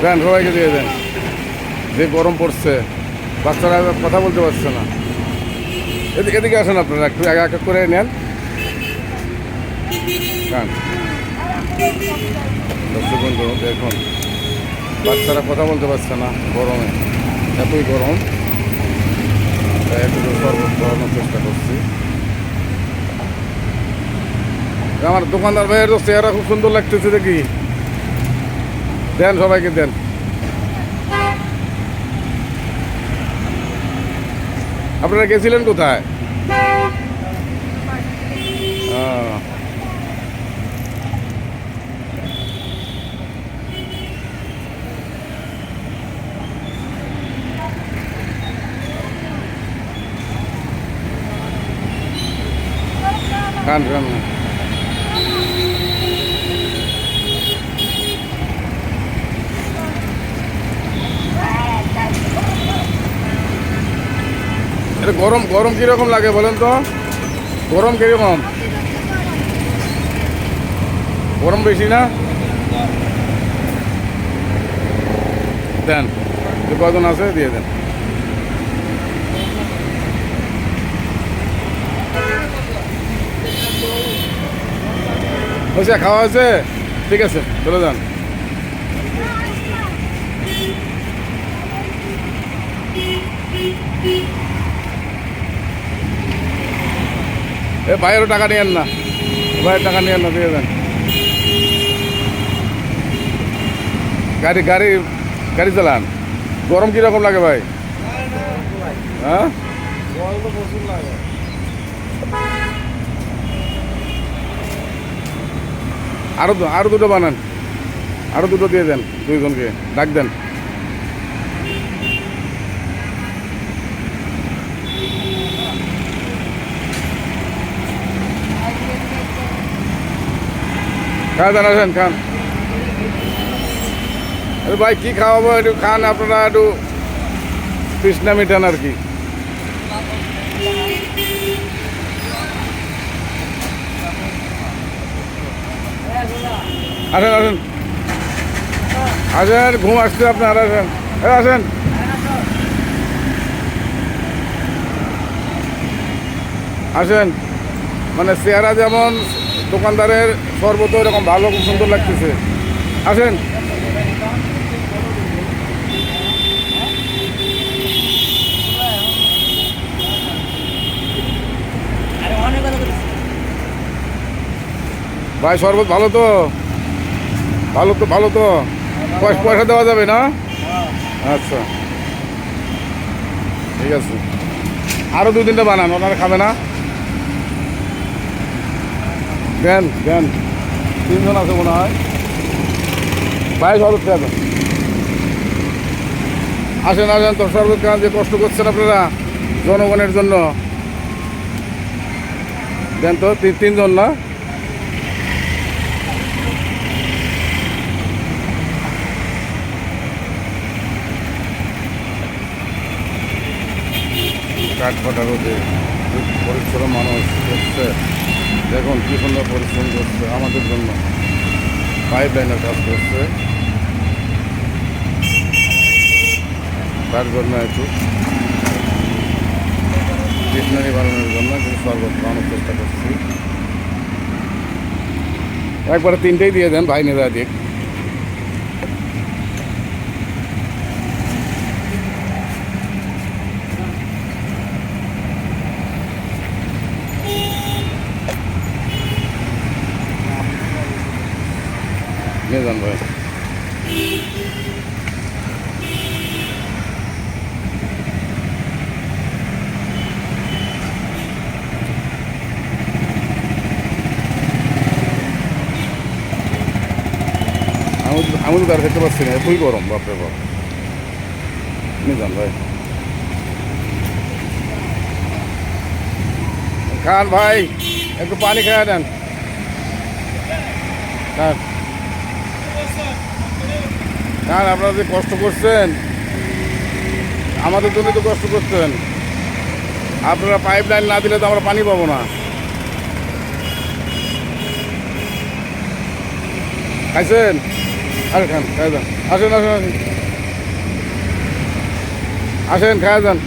দেন, সবাইকে দিয়ে দেন। যে গরম পড়ছে, বাচ্চারা কথা বলতে পারছে না। এদিকে আসেন, আপনারা একটু এক এক করে নেন। খান। দর্শক বন্ধু দেখুন, বাচ্চারা কথা বলতে পারছে না গরমে, এতই গরম। তাই একটু শরবত খাওয়ানোর চেষ্টা করছি। আমার দোকানদার ভাইয়ের তো চেহারা খুব সুন্দর লাগতেছে দেখি। দেন, সবাইকে দেন। আপনারা গেছিলেন কোথায়? খান খান। এটা গরম গরম কীরকম লাগে বলেন তো? গরম কীরকম? গরম বেশি না? দেন, যে কজন আছে দিয়ে দেন। হয়েছে, খাওয়া হয়েছে? ঠিক আছে, চলে যান। এ ভাইয়েরও টাকা নিয়েন না, ভাইয়ের টাকা নিয়েন না, দিয়ে দেন। গাড়ি গাড়ি গাড়ি চালান। গরম কীরকম লাগে ভাই? হ্যাঁ, আরো দুটো বানান, আরো দুটো দিয়ে দেন, দুইজনকে ডাক দেন। খান, আসেন খান। আরে ভাই, কি খাওয়াবো? একটু খান, আপনারা একটু তৃষ্ণা মিটান আর কি। আসেন আসেন আসেন, ঘুম আসছে আপনার, আসেন আসেন। আসেন, মানে চেহারা যেমন দোকানদারের শরবত এরকম ভালো, খুব সুন্দর লাগতেছে। আসেন। ভাই শরবত ভালো তো? ভালো তো, ভালো তো। পয়সা দেওয়া যাবে না? আচ্ছা, ঠিক আছে। আরও 2-3টা বানান, ওনারা খাবে না? দেন দেন, 3জন আছে মনে হয়। ভাই শরবত খাবেন? আসেন আসেন, তো শরবত খান, যে কষ্ট করছেন আপনারা জনগণের জন্য। দেন তো, 3জন না? কাঠ ফাটা রোদে পরিশ্রম মানুষ করছে, দেখুন কী সুন্দর পরিশ্রম করছে আমাদের জন্য। পাইপ লাইনের কাজ করছে, তার জন্য একটু তৃষ্ণা নিবারণের জন্য কিছু শরবত খাওয়ানোর চেষ্টা করছি। একবারে 3টেই দিয়ে দেন, ভাই নেতা দিক। নিয়ে যান ভাই। আমি তো আর খেতে পারছি না, এতই গরম, বাপরে বাপ। নিয়ে যান ভাই। খান ভাই, একটু পানি খেয়ে দেন। খান খান, আপনারা যে কষ্ট করছেন আমাদের জন্য তো কষ্ট করছেন। আপনারা পাইপ লাইন না দিলে তো আমরা পানি পাবো না। খাইছেন? আরে খান খায় যান, আসেন আসেন আসেন, আসেন খায় যান।